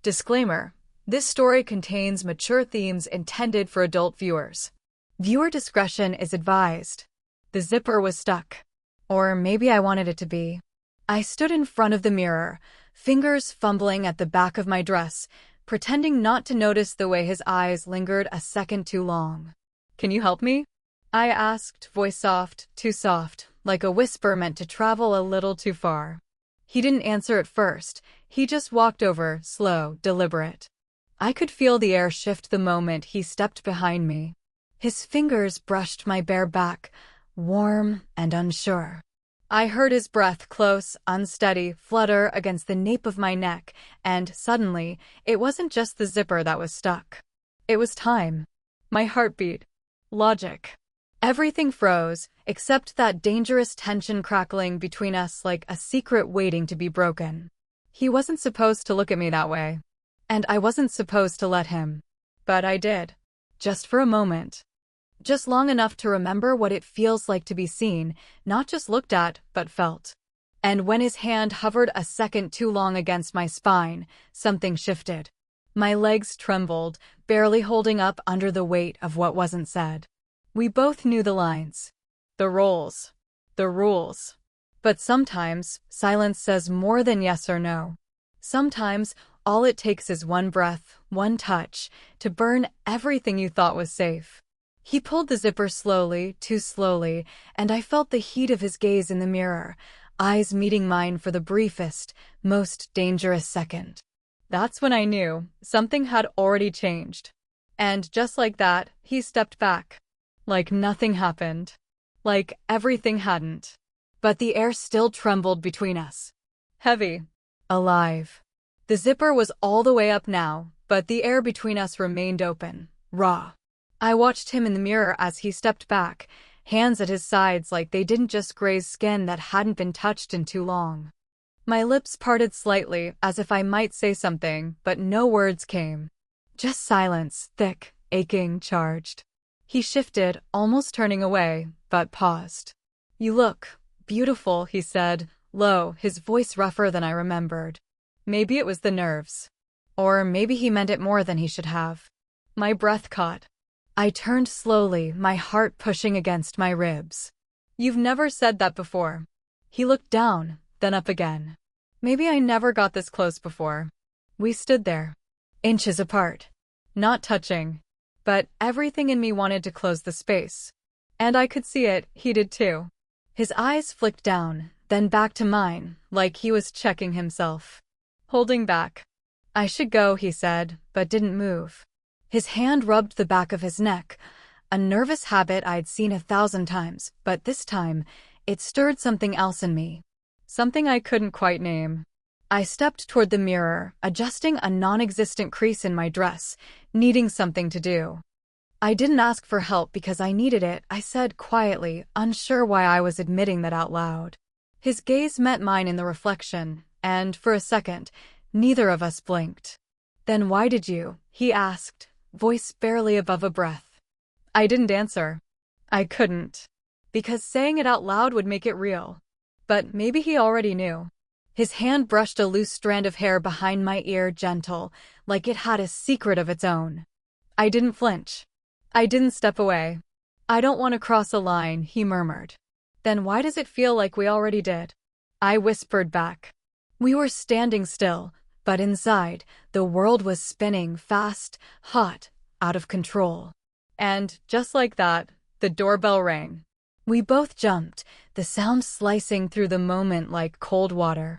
Disclaimer: this story contains mature themes intended for adult viewers. Viewer discretion is advised. The zipper was stuck. Or maybe I wanted it to be. I stood in front of the mirror, fingers fumbling at the back of my dress, pretending not to notice the way his eyes lingered a second too long. "Can you help me?" I asked, voice soft, too soft, like a whisper meant to travel a little too far. He didn't answer at first. He just walked over, slow, deliberate. I could feel the air shift the moment he stepped behind me. His fingers brushed my bare back, warm and unsure. I heard his breath, close, unsteady, flutter against the nape of my neck, and suddenly, it wasn't just the zipper that was stuck. It was time. My heartbeat. Logic. Everything froze, except that dangerous tension crackling between us like a secret waiting to be broken. He wasn't supposed to look at me that way. And I wasn't supposed to let him. But I did. Just for a moment. Just long enough to remember what it feels like to be seen, not just looked at, but felt. And when his hand hovered a second too long against my spine, something shifted. My legs trembled, barely holding up under the weight of what wasn't said. We both knew the lines. The roles. The rules. But sometimes, silence says more than yes or no. Sometimes, all it takes is one breath, one touch, to burn everything you thought was safe. He pulled the zipper slowly, too slowly, and I felt the heat of his gaze in the mirror, eyes meeting mine for the briefest, most dangerous second. That's when I knew something had already changed. And just like that, he stepped back. Like nothing happened. Like everything hadn't. But the air still trembled between us. Heavy. Alive. The zipper was all the way up now, but the air between us remained open, raw. I watched him in the mirror as he stepped back, hands at his sides like they didn't just graze skin that hadn't been touched in too long. My lips parted slightly, as if I might say something, but no words came. Just silence, thick, aching, charged. He shifted, almost turning away, but paused. "You look beautiful," he said, low, his voice rougher than I remembered. Maybe it was the nerves. Or maybe he meant it more than he should have. My breath caught. I turned slowly, my heart pushing against my ribs. "You've never said that before." He looked down, then up again. Maybe I never got this close before. We stood there, inches apart, not touching. But everything in me wanted to close the space. And I could see it, he did too. His eyes flicked down, then back to mine, like he was checking himself. Holding back. "I should go," he said, but didn't move. His hand rubbed the back of his neck, a nervous habit I'd seen 1,000 times, but this time, it stirred something else in me. Something I couldn't quite name. I stepped toward the mirror, adjusting a non-existent crease in my dress, needing something to do. I didn't ask for help because I needed it, I said quietly, unsure why I was admitting that out loud. His gaze met mine in the reflection, and for a second, neither of us blinked. "Then why did you?" he asked, voice barely above a breath. I didn't answer. I couldn't. Because saying it out loud would make it real. But maybe he already knew. His hand brushed a loose strand of hair behind my ear, gentle, like it had a secret of its own. I didn't flinch. I didn't step away. "I don't want to cross a line," he murmured. "Then why does it feel like we already did?" I whispered back. We were standing still, but inside, the world was spinning fast, hot, out of control. And, just like that, the doorbell rang. We both jumped, the sound slicing through the moment like cold water.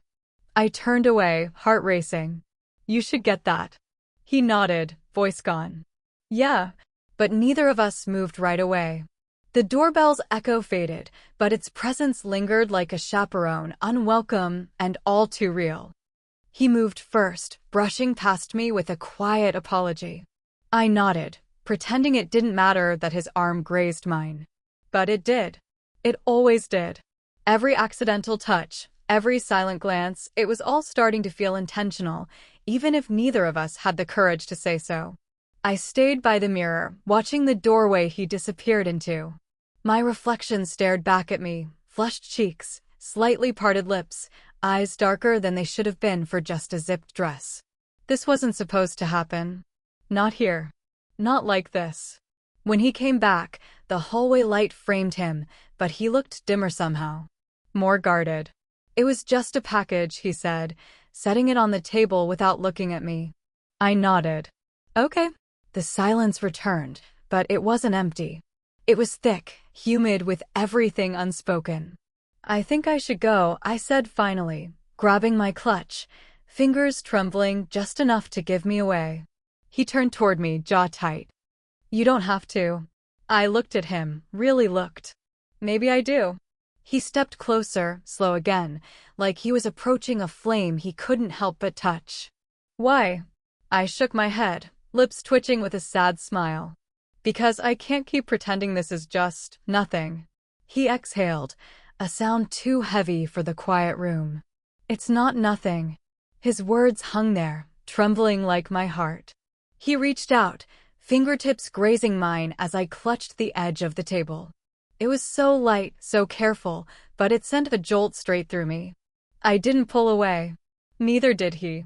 I turned away, heart racing. "You should get that." He nodded, voice gone. "Yeah." But neither of us moved right away. The doorbell's echo faded, but its presence lingered like a chaperone, unwelcome and all too real. He moved first, brushing past me with a quiet apology. I nodded, pretending it didn't matter that his arm grazed mine. But it did. It always did. Every accidental touch, every silent glance, it was all starting to feel intentional, even if neither of us had the courage to say so. I stayed by the mirror, watching the doorway he disappeared into. My reflection stared back at me, flushed cheeks, slightly parted lips, eyes darker than they should have been for just a zipped dress. This wasn't supposed to happen. Not here. Not like this. When he came back, the hallway light framed him, but he looked dimmer somehow. More guarded. It was just a package, he said, setting it on the table without looking at me. I nodded. Okay. The silence returned, but it wasn't empty. It was thick, humid with everything unspoken. I think I should go, I said finally, grabbing my clutch, fingers trembling just enough to give me away. He turned toward me, jaw tight. You don't have to. I looked at him, really looked. Maybe I do. He stepped closer, slow again, like he was approaching a flame he couldn't help but touch. Why? I shook my head, lips twitching with a sad smile. Because I can't keep pretending this is just nothing. He exhaled, a sound too heavy for the quiet room. It's not nothing. His words hung there, trembling like my heart. He reached out, fingertips grazing mine as I clutched the edge of the table. It was so light, so careful, but it sent a jolt straight through me. I didn't pull away. Neither did he.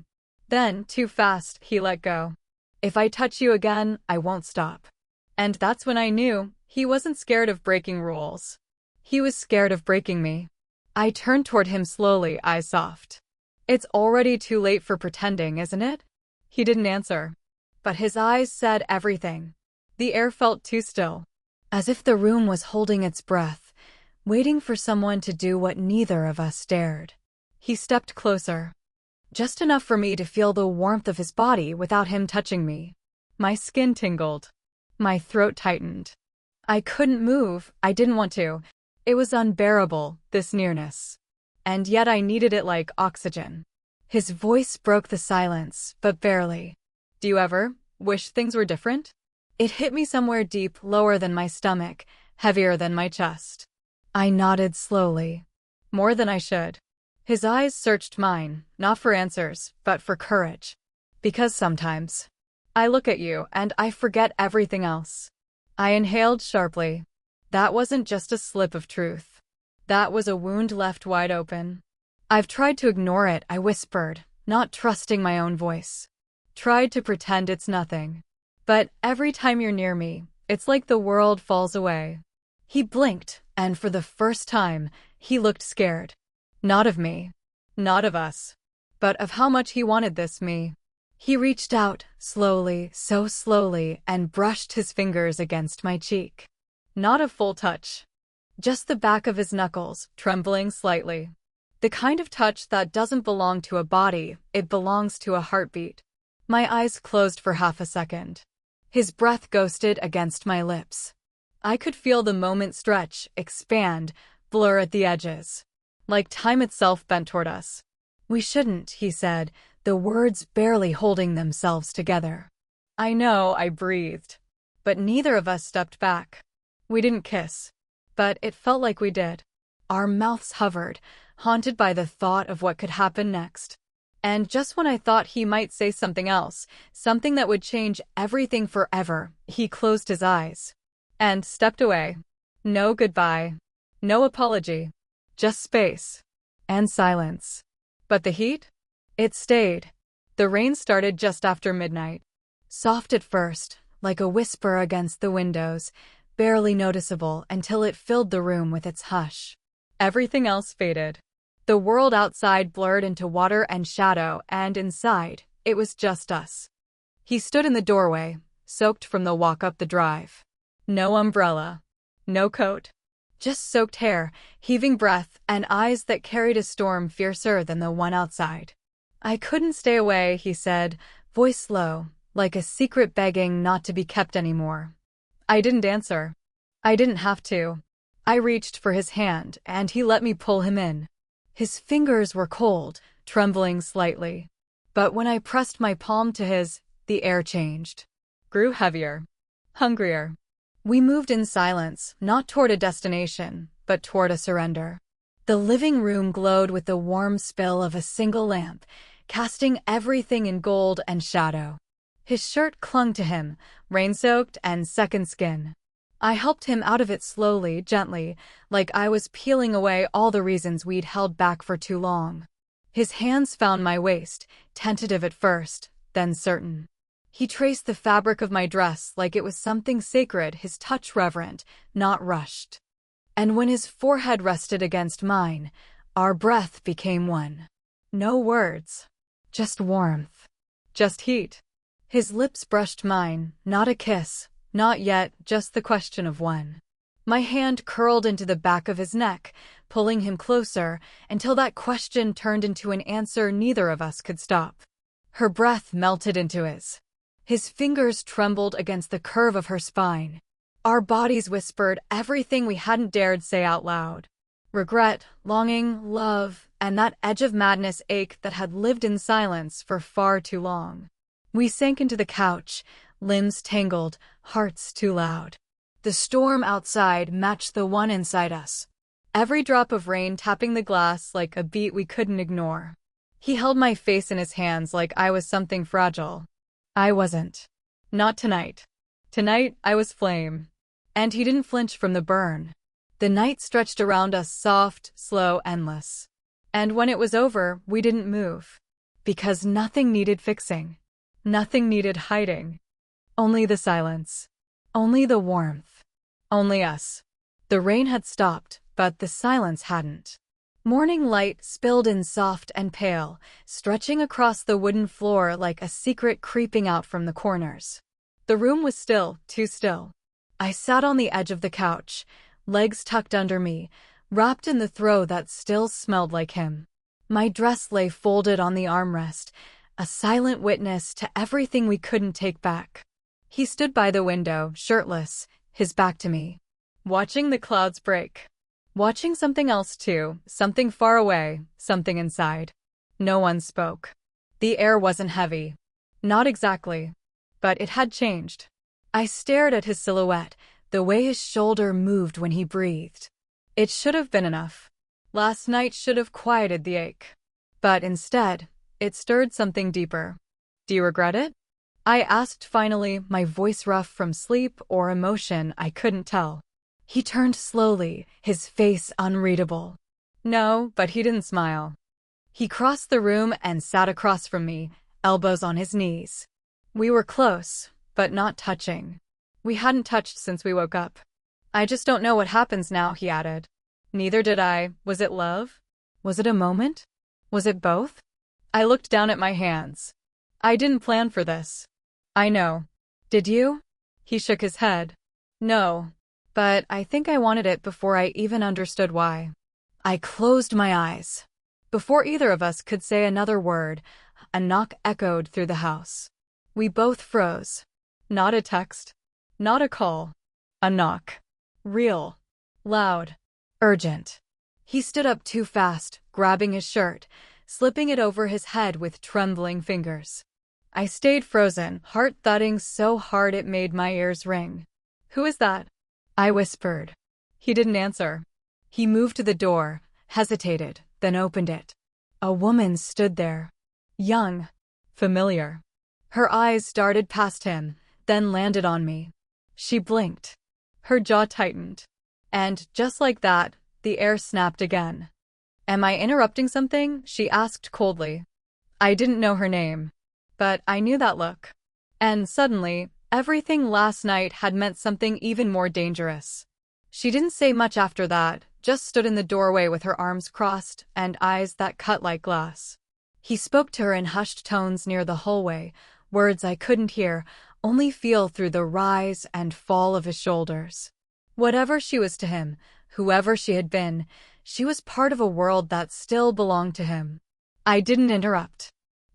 Then, too fast, he let go. If I touch you again, I won't stop. And that's when I knew he wasn't scared of breaking rules. He was scared of breaking me. I turned toward him slowly, eyes soft. It's already too late for pretending, isn't it? He didn't answer. But his eyes said everything. The air felt too still. As if the room was holding its breath, waiting for someone to do what neither of us dared. He stepped closer. Just enough for me to feel the warmth of his body without him touching me. My skin tingled. My throat tightened. I couldn't move, I didn't want to. It was unbearable, this nearness. And yet I needed it like oxygen. His voice broke the silence, but barely. Do you ever wish things were different? It hit me somewhere deep, lower than my stomach, heavier than my chest. I nodded slowly. More than I should. His eyes searched mine, not for answers, but for courage. Because sometimes I look at you and I forget everything else. I inhaled sharply. That wasn't just a slip of truth. That was a wound left wide open. I've tried to ignore it, I whispered, not trusting my own voice. Tried to pretend it's nothing. But every time you're near me, it's like the world falls away. He blinked, and for the first time, he looked scared. Not of me. Not of us. But of how much he wanted this me. He reached out, slowly, so slowly, and brushed his fingers against my cheek. Not a full touch. Just the back of his knuckles, trembling slightly. The kind of touch that doesn't belong to a body, it belongs to a heartbeat. My eyes closed for half a second. His breath ghosted against my lips. I could feel the moment stretch, expand, blur at the edges. Like time itself bent toward us. We shouldn't, he said, the words barely holding themselves together. I know, I breathed. But neither of us stepped back. We didn't kiss. But it felt like we did. Our mouths hovered, haunted by the thought of what could happen next. And just when I thought he might say something else, something that would change everything forever, he closed his eyes. And stepped away. No goodbye. No apology. Just space. And silence. But the heat? It stayed. The rain started just after midnight. Soft at first, like a whisper against the windows, barely noticeable until it filled the room with its hush. Everything else faded. The world outside blurred into water and shadow, and inside, it was just us. He stood in the doorway, soaked from the walk up the drive. No umbrella. No coat. Just soaked hair, heaving breath, and eyes that carried a storm fiercer than the one outside. I couldn't stay away, he said, voice low, like a secret begging not to be kept anymore. I didn't answer. I didn't have to. I reached for his hand, and he let me pull him in. His fingers were cold, trembling slightly. But when I pressed my palm to his, the air changed. Grew heavier. Hungrier. We moved in silence, not toward a destination, but toward a surrender. The living room glowed with the warm spill of a single lamp, casting everything in gold and shadow. His shirt clung to him, rain-soaked and second skin. I helped him out of it slowly, gently, like I was peeling away all the reasons we'd held back for too long. His hands found my waist, tentative at first, then certain. He traced the fabric of my dress like it was something sacred, his touch reverent, not rushed. And when his forehead rested against mine, our breath became one. No words. Just warmth. Just heat. His lips brushed mine, not a kiss, not yet, just the question of one. My hand curled into the back of his neck, pulling him closer, until that question turned into an answer neither of us could stop. Her breath melted into his. His fingers trembled against the curve of her spine. Our bodies whispered everything we hadn't dared say out loud. Regret, longing, love, and that edge of madness ache that had lived in silence for far too long. We sank into the couch, limbs tangled, hearts too loud. The storm outside matched the one inside us. Every drop of rain tapping the glass like a beat we couldn't ignore. He held my face in his hands like I was something fragile. I wasn't. Not tonight. Tonight, I was flame. And he didn't flinch from the burn. The night stretched around us, soft, slow, endless. And when it was over, we didn't move. Because nothing needed fixing. Nothing needed hiding. Only the silence. Only the warmth. Only us. The rain had stopped, but the silence hadn't. Morning light spilled in soft and pale, stretching across the wooden floor like a secret creeping out from the corners. The room was still, too still. I sat on the edge of the couch, legs tucked under me, wrapped in the throw that still smelled like him. My dress lay folded on the armrest, a silent witness to everything we couldn't take back. He stood by the window, shirtless, his back to me, watching the clouds break. Watching something else too, something far away, something inside. No one spoke. The air wasn't heavy. Not exactly. But it had changed. I stared at his silhouette, the way his shoulder moved when he breathed. It should have been enough. Last night should have quieted the ache. But instead, it stirred something deeper. Do you regret it? I asked finally, my voice rough from sleep or emotion, I couldn't tell. He turned slowly, his face unreadable. No, but he didn't smile. He crossed the room and sat across from me, elbows on his knees. We were close, but not touching. We hadn't touched since we woke up. I just don't know what happens now, he added. Neither did I. Was it love? Was it a moment? Was it both? I looked down at my hands. I didn't plan for this. I know. Did you? He shook his head. No. But I think I wanted it before I even understood why. I closed my eyes. Before either of us could say another word, a knock echoed through the house. We both froze. Not a text. Not a call. A knock. Real. Loud. Urgent. He stood up too fast, grabbing his shirt, slipping it over his head with trembling fingers. I stayed frozen, heart thudding so hard it made my ears ring. Who is that? I whispered. He didn't answer. He moved to the door, hesitated, then opened it. A woman stood there. Young. Familiar. Her eyes darted past him, then landed on me. She blinked. Her jaw tightened. And, just like that, the air snapped again. Am I interrupting something? She asked coldly. I didn't know her name. But I knew that look. And suddenly, everything last night had meant something even more dangerous. She didn't say much after that, just stood in the doorway with her arms crossed and eyes that cut like glass. He spoke to her in hushed tones near the hallway, words I couldn't hear, only feel through the rise and fall of his shoulders. Whatever she was to him, whoever she had been, she was part of a world that still belonged to him. I didn't interrupt.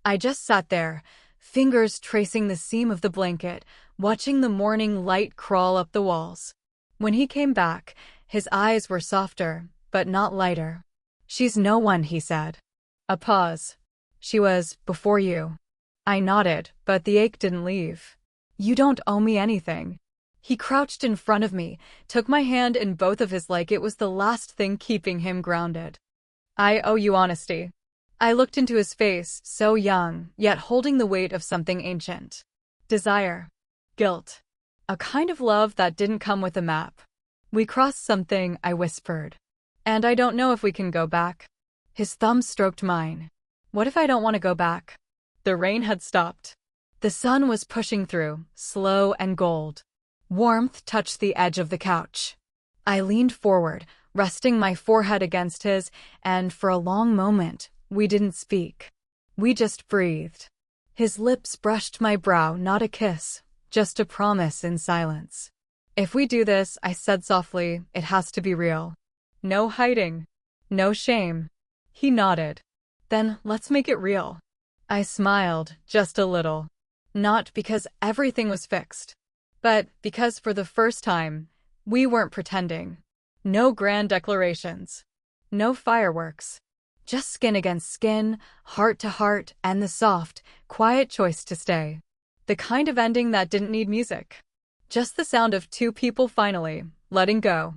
I just sat there, fingers tracing the seam of the blanket, watching the morning light crawl up the walls. When he came back, his eyes were softer, but not lighter. She's no one, he said. A pause. She was, before you. I nodded, but the ache didn't leave. You don't owe me anything. He crouched in front of me, took my hand in both of his like it was the last thing keeping him grounded. I owe you honesty. I looked into his face, so young, yet holding the weight of something ancient. Desire. Guilt. A kind of love that didn't come with a map. We crossed something, I whispered. And I don't know if we can go back. His thumb stroked mine. What if I don't want to go back? The rain had stopped. The sun was pushing through, slow and gold. Warmth touched the edge of the couch. I leaned forward, resting my forehead against his, and for a long moment, we didn't speak. We just breathed. His lips brushed my brow, not a kiss, just a promise in silence. "If we do this," I said softly, "it has to be real. No hiding. No shame." He nodded. "Then let's make it real." I smiled, just a little. Not because everything was fixed, but because for the first time, we weren't pretending. No grand declarations. No fireworks. Just skin against skin, heart to heart, and the soft, quiet choice to stay. The kind of ending that didn't need music. Just the sound of two people finally letting go.